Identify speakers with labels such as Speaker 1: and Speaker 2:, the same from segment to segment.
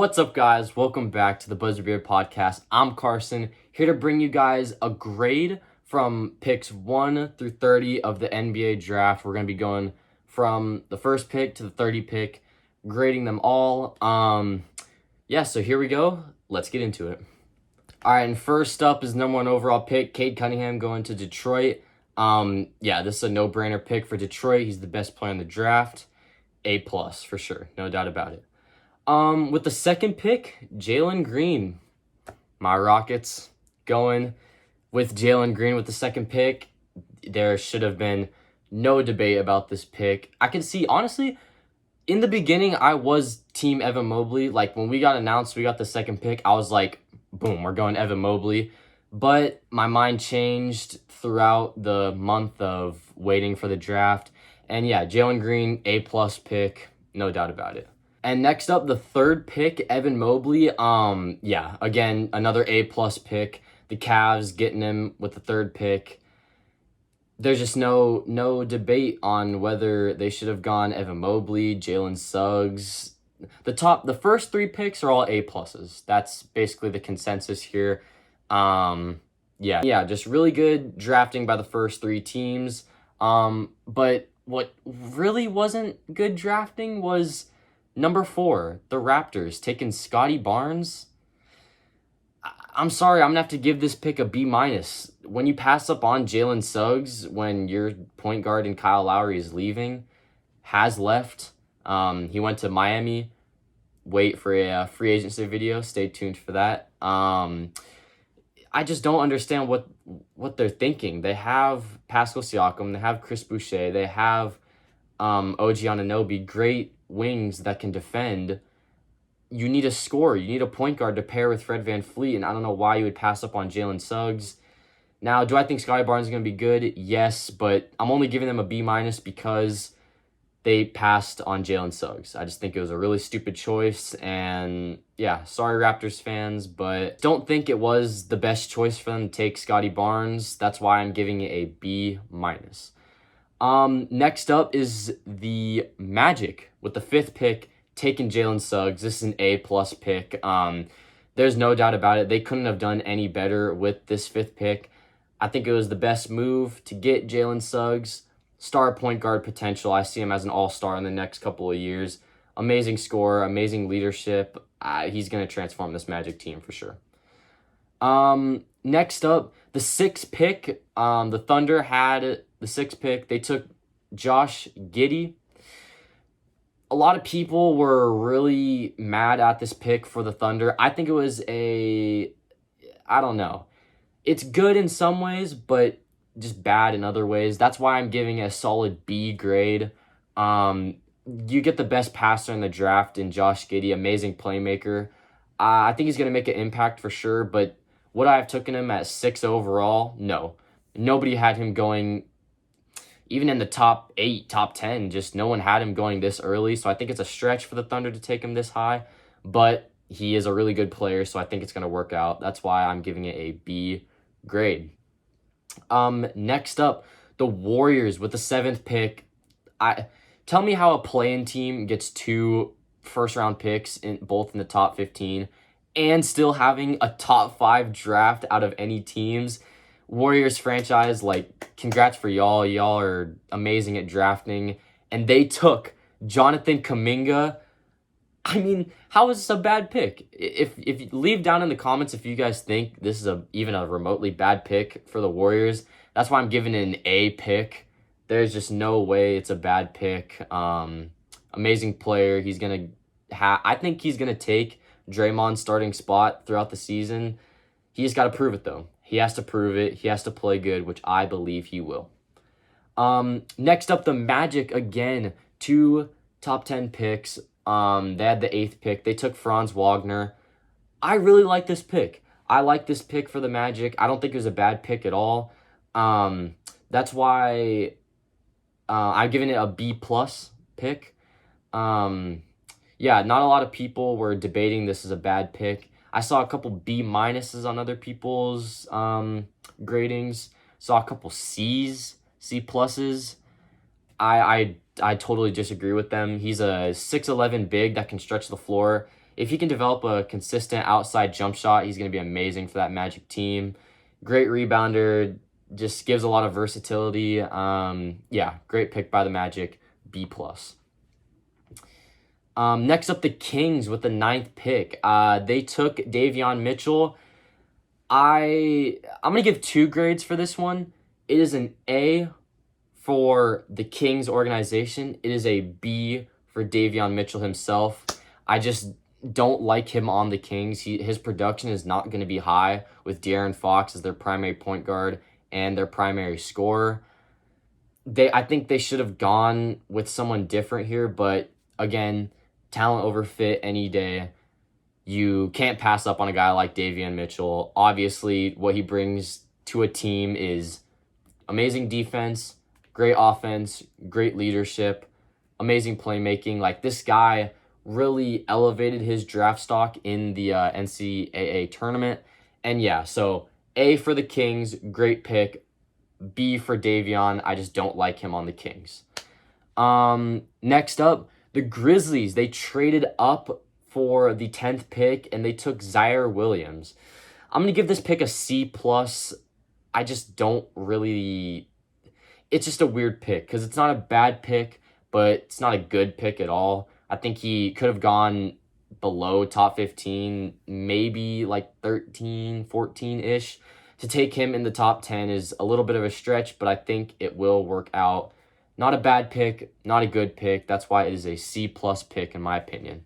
Speaker 1: What's up, guys? Welcome back to the Buzzer Beard Podcast. I'm Carson, here to bring you guys a grade from picks 1 through 30 of the NBA draft. We're going to be going from the first pick to the 30 pick, grading them all. So here we go. Let's get into it. All right, and first up is number 1 overall pick, Cade Cunningham going to Detroit. This is a no-brainer pick for Detroit. He's the best player in the draft. A+ for sure, no doubt about it. With the second pick, Jalen Green. My Rockets going with Jalen Green with the second pick. There should have been no debate about this pick. I can see, honestly, in the beginning, I was team Evan Mobley. Like, when we got announced we got the second pick, I was like, boom, we're going Evan Mobley. But my mind changed throughout the month of waiting for the draft. And yeah, Jalen Green, A+ pick, no doubt about it. And next up, the third pick, Evan Mobley. Again, another A+ pick. The Cavs getting him with the third pick. There's just no debate on whether they should have gone Evan Mobley, Jalen Suggs. The first 3 picks are all A+. That's basically the consensus here. Just really good drafting by the first 3 teams. But what really wasn't good drafting was number 4, the Raptors, taking Scottie Barnes. I'm sorry, I'm going to have to give this pick a B-. When you pass up on Jalen Suggs, when your point guard and Kyle Lowry is leaving, has left. He went to Miami. Wait for a free agency video. Stay tuned for that. I just don't understand what they're thinking. They have Pascal Siakam. They have Chris Boucher. They have OG Anunoby. Great wings that can defend. You need a scorer. You need a point guard to pair with Fred VanVleet, and I don't know why you would pass up on Jalen Suggs. Now, do I think Scottie Barnes is going to be good? Yes, but I'm only giving them a B- because they passed on Jalen Suggs. I just think it was a really stupid choice, and yeah, sorry Raptors fans, but don't think it was the best choice for them to take Scottie Barnes. That's why I'm giving it a B-. Next up is the Magic with the 5th pick, taking Jalen Suggs. This is an A+ pick. There's no doubt about it. They couldn't have done any better with this 5th pick. I think it was the best move to get Jalen Suggs. Star point guard potential. I see him as an all-star in the next couple of years. Amazing scorer, amazing leadership. He's going to transform this Magic team for sure. Next up, the 6th pick. The Thunder had the 6th pick. They took Josh Giddey. A lot of people were really mad at this pick for the Thunder. I think it was I don't know. It's good in some ways, but just bad in other ways. That's why I'm giving it a solid B grade. You get the best passer in the draft in Josh Giddey, amazing playmaker. I think he's going to make an impact for sure, but would I have taken him at 6 overall? No. Nobody had him going even in the top 8, top 10. Just no one had him going this early, so I think it's a stretch for the Thunder to take him this high, but he is a really good player, so I think it's going to work out. That's why I'm giving it a B grade. Next up, the Warriors with the 7th pick. Tell me how a play-in team gets 2 first-round picks both in the top 15 and still having a top 5 draft out of any teams. Warriors franchise, congrats for y'all. Y'all are amazing at drafting. And they took Jonathan Kuminga. I mean, how is this a bad pick? If you leave down in the comments if you guys think this is even a remotely bad pick for the Warriors. That's why I'm giving it an A pick. There's just no way it's a bad pick. Amazing player. He's gonna I think he's gonna take Draymond's starting spot throughout the season. He just got to prove it though. He has to prove it. He has to play good, which I believe he will. Next up, the Magic again. 2 top 10 picks. They had the 8th pick. They took Franz Wagner. I really like this pick. I like this pick for the Magic. I don't think it was a bad pick at all. That's why I'm giving it a B+ pick. Not a lot of people were debating this as a bad pick. I saw a couple B- on other people's gradings. Saw a couple C's, C+. I totally disagree with them. He's a 6'11" big that can stretch the floor. if he can develop a consistent outside jump shot, he's going to be amazing for that Magic team. Great rebounder, just gives a lot of versatility. Yeah, great pick by the Magic, B+. Next up, the Kings with the 9th pick. They took Davion Mitchell. I'm going to give 2 grades for this one. It is an A for the Kings organization. It is a B for Davion Mitchell himself. I just don't like him on the Kings. His production is not going to be high with De'Aaron Fox as their primary point guard and their primary scorer. I think they should have gone with someone different here, but again, talent over fit any day. You can't pass up on a guy like Davion Mitchell. Obviously, what he brings to a team is amazing defense, great offense, great leadership, amazing playmaking. Like, this guy really elevated his draft stock in the NCAA tournament. And yeah, so A for the Kings, great pick. B for Davion, I just don't like him on the Kings. Next up, the Grizzlies. They traded up for the 10th pick, and they took Zaire Williams. I'm going to give this pick a C+. I just don't really... It's just a weird pick, because it's not a bad pick, but it's not a good pick at all. I think he could have gone below top 15, maybe like 13, 14-ish. To take him in the top 10 is a little bit of a stretch, but I think it will work out. Not a bad pick, not a good pick. That's why it is a C+ pick in my opinion.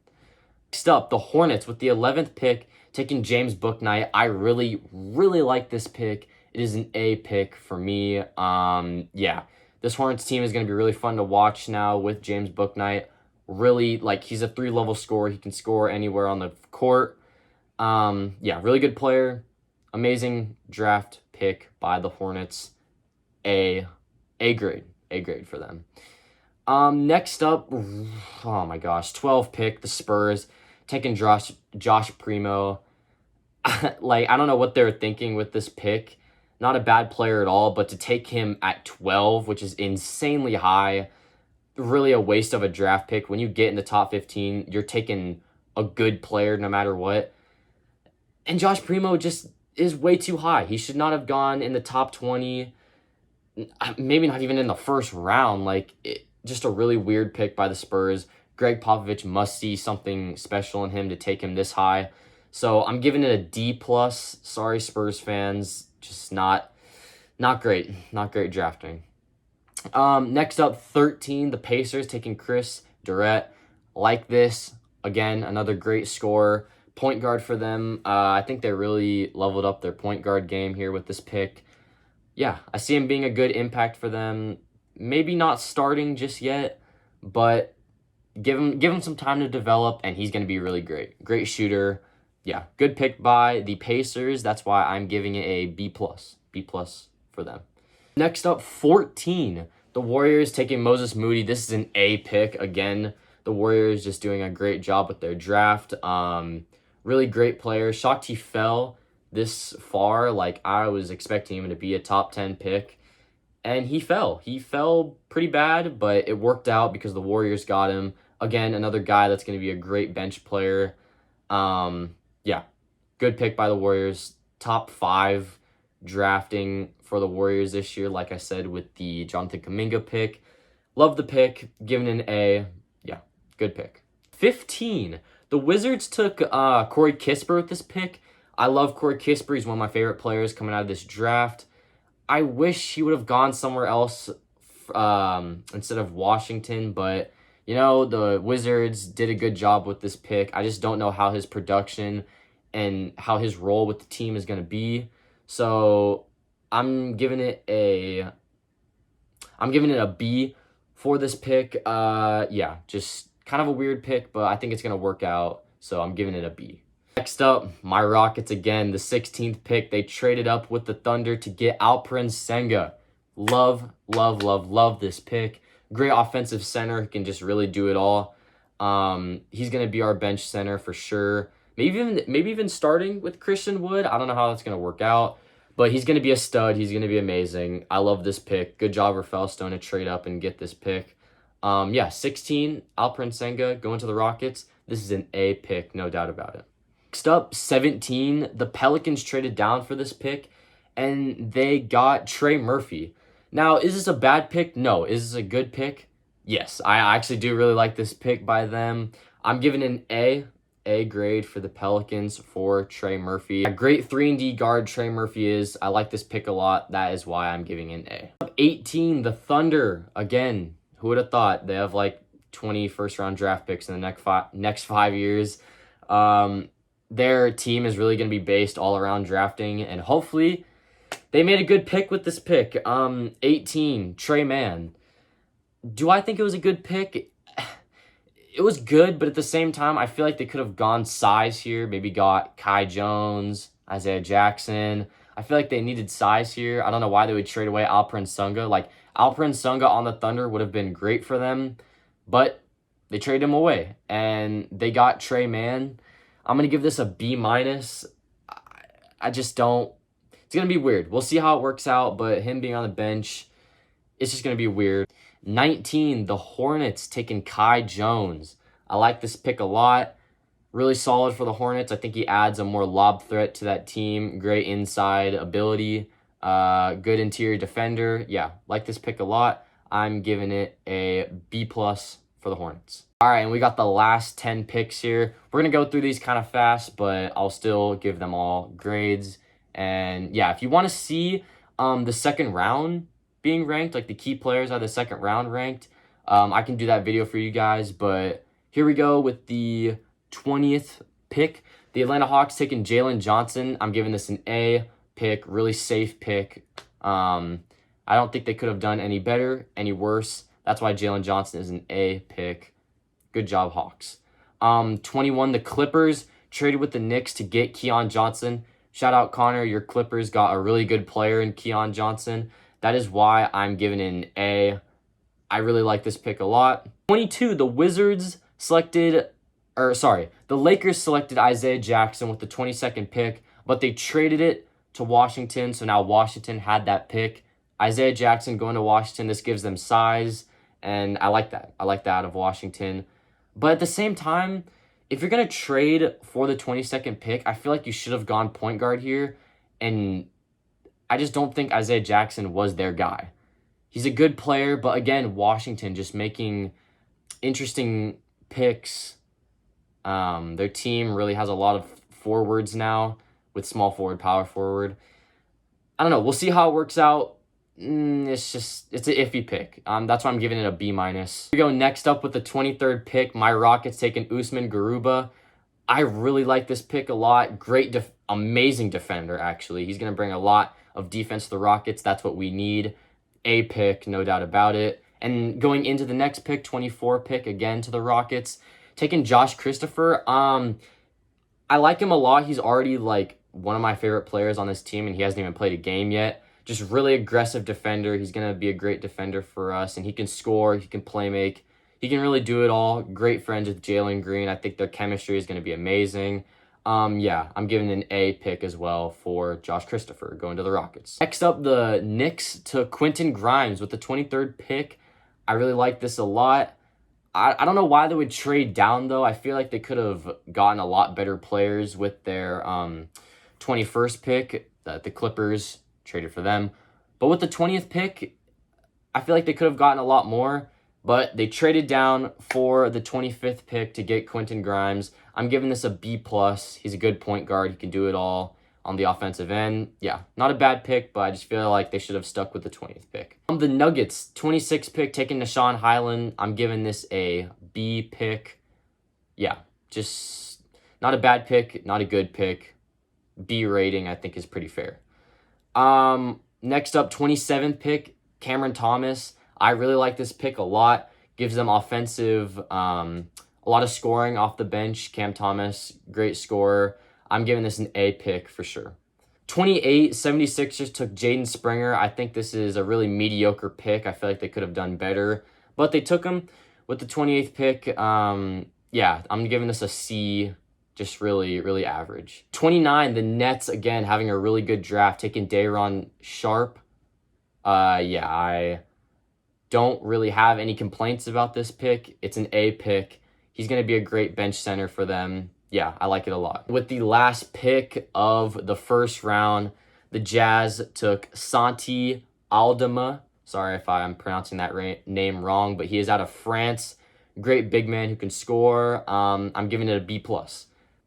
Speaker 1: Next up, the Hornets with the 11th pick, taking James Bouknight. I really, really like this pick. It is an A pick for me. Yeah, this Hornets team is going to be really fun to watch now with James Bouknight. Really, like, he's a 3-level scorer. He can score anywhere on the court. Yeah, really good player. Amazing draft pick by the Hornets. A grade. A grade for them. Next up, oh my gosh, 12th pick, the Spurs, taking Josh Primo. Like, I don't know what they're thinking with this pick. Not a bad player at all, but to take him at 12, which is insanely high, really a waste of a draft pick. When you get in the top 15, you're taking a good player no matter what. And Josh Primo just is way too high. He should not have gone in the top 20, maybe not even in the first round. Like, just a really weird pick by the Spurs. Greg Popovich must see something special in him to take him this high. So I'm giving it a D+. Sorry, Spurs fans. Just not great. Not great drafting. Next up, 13, the Pacers taking Chris Durrett. Like this. Again, another great scorer. Point guard for them. I think they really leveled up their point guard game here with this pick. Yeah, I see him being a good impact for them. Maybe not starting just yet, but give him some time to develop, and he's going to be really great. Great shooter. Yeah, good pick by the Pacers. That's why I'm giving it a B+. B+ for them. Next up, 14. The Warriors taking Moses Moody. This is an A pick. Again, the Warriors just doing a great job with their draft. Really great player. Shocked he fell this far. Like, I was expecting him to be a top 10 pick. And he fell. He fell pretty bad, but it worked out because the Warriors got him. Again, another guy that's going to be a great bench player. Yeah, good pick by the Warriors. Top 5 drafting for the Warriors this year, like I said, with the Jonathan Kuminga pick. Love the pick. Giving an A. Yeah, good pick. 15. The Wizards took Corey Kispert with this pick. I love Corey Kispert. He's one of my favorite players coming out of this draft. I wish he would have gone somewhere else instead of Washington, but, you know, the Wizards did a good job with this pick. I just don't know how his production and how his role with the team is going to be. So I'm giving it a B for this pick. Yeah, just kind of a weird pick, but I think it's going to work out. So I'm giving it a B. Next up, my Rockets again, the 16th pick. They traded up with the Thunder to get Alperen Senga. Love, love, love, love this pick. Great offensive center who can just really do it all. He's going to be our bench center for sure. Maybe even starting with Christian Wood. I don't know how that's going to work out, but he's going to be a stud. He's going to be amazing. I love this pick. Good job, Rafael Stone, to trade up and get this pick. Yeah, 16, Alperen Senga going to the Rockets. This is an A pick, no doubt about it. Next up, 17. The Pelicans traded down for this pick, and they got Trey Murphy. Now, is this a bad pick? No. Is this a good pick? Yes. I actually do really like this pick by them. I'm giving an A grade for the Pelicans for Trey Murphy. A great 3-and-D guard Trey Murphy is. I like this pick a lot. That is why I'm giving an A. 18, the Thunder. Again, who would have thought? They have like 20 first-round draft picks in the next 5 years. Their team is really going to be based all around drafting, and hopefully they made a good pick with this pick. 18, Trey Mann. Do I think it was a good pick? It was good, but at the same time, I feel like they could have gone size here. Maybe got Kai Jones, Isaiah Jackson. I feel like they needed size here. I don't know why they would trade away Alperen Sengun. Like, Alperen Sengun on the Thunder would have been great for them, but they traded him away, and they got Trey Mann. I'm going to give this a B-. I just don't. It's going to be weird. We'll see how it works out, but him being on the bench, it's just going to be weird. 19, the Hornets taking Kai Jones. I like this pick a lot. Really solid for the Hornets. I think he adds a more lob threat to that team. Great inside ability. Good interior defender. Yeah, like this pick a lot. I'm giving it a B+ for the Hornets. All right, and we got the last 10 picks here. We're going to go through these kind of fast, but I'll still give them all grades. And yeah, if you want to see the second round being ranked, like the key players are the second round ranked, I can do that video for you guys. But here we go with the 20th pick. The Atlanta Hawks taking Jalen Johnson. I'm giving this an A pick, really safe pick. I don't think they could have done any better, any worse. That's why Jalen Johnson is an A pick. Good job, Hawks. 21, the Clippers traded with the Knicks to get Keon Johnson. Shout out, Connor. Your Clippers got a really good player in Keon Johnson. That is why I'm giving it an A. I really like this pick a lot. 22, the Lakers selected Isaiah Jackson with the 22nd pick, but they traded it to Washington, so now Washington had that pick. Isaiah Jackson going to Washington, this gives them size, and I like that. I like that out of Washington. But at the same time, if you're going to trade for the 22nd pick, I feel like you should have gone point guard here, and I just don't think Isaiah Jackson was their guy. He's a good player, but again, Washington just making interesting picks. Their team really has a lot of forwards now with small forward, power forward. I don't know. We'll see how it works out. It's an iffy pick. That's why I'm giving it a B-. We go next up with the 23rd pick. My Rockets taking Usman Garuba. I really like this pick a lot. Great, amazing defender, actually. He's going to bring a lot of defense to the Rockets. That's what we need. A pick, no doubt about it. And going into the next pick, 24 pick, again to the Rockets, taking Josh Christopher. I like him a lot. He's already like one of my favorite players on this team, and he hasn't even played a game yet. Just really aggressive defender. He's going to be a great defender for us, and he can score. He can play make. He can really do it all. Great friends with Jalen Green. I think their chemistry is going to be amazing. Yeah, I'm giving an A pick as well for Josh Christopher going to the Rockets. Next up, the Knicks took Quentin Grimes with the 23rd pick. I really like this a lot. I don't know why they would trade down, though. I feel like they could have gotten a lot better players with their 21st pick. The Clippers traded for them. But with the 20th pick, I feel like they could have gotten a lot more. But they traded down for the 25th pick to get Quentin Grimes. I'm giving this a B+. He's a good point guard. He can do it all on the offensive end. Yeah, not a bad pick, but I just feel like they should have stuck with the 20th pick. The Nuggets, 26th pick, taking Nashawn Highland. I'm giving this a B pick. Yeah, just not a bad pick, not a good pick. B rating, I think, is pretty fair. Next up, 27th pick, Cameron Thomas. I really like this pick a lot. Gives them offensive, a lot of scoring off the bench. Cam Thomas, great scorer. I'm giving this an A pick for sure. 28, 76ers took Jaden Springer. I think this is a really mediocre pick. I feel like they could have done better, but they took him with the 28th pick. Yeah, I'm giving this a C, just really, really average. 29, the Nets, again, having a really good draft, taking Day'Ron Sharpe. Yeah, I don't really have any complaints about this pick. It's an A pick. He's going to be a great bench center for them. Yeah, I like it a lot. With the last pick of the first round, the Jazz took Santi Aldama. Sorry if I'm pronouncing that name wrong, but he is out of France. Great big man who can score. I'm giving it a B+.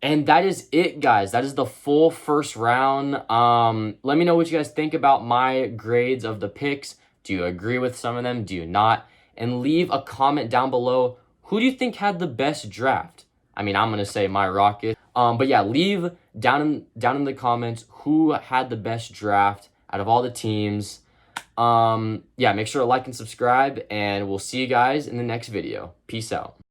Speaker 1: And that is it, guys. That is the full first round. Let me know what you guys think about my grades of the picks. Do you agree with some of them? Do you not? And leave a comment down below. Who do you think had the best draft? I mean, I'm going to say my Rockets. But yeah, leave down in the comments who had the best draft out of all the teams. Yeah, make sure to like and subscribe, and we'll see you guys in the next video. Peace out.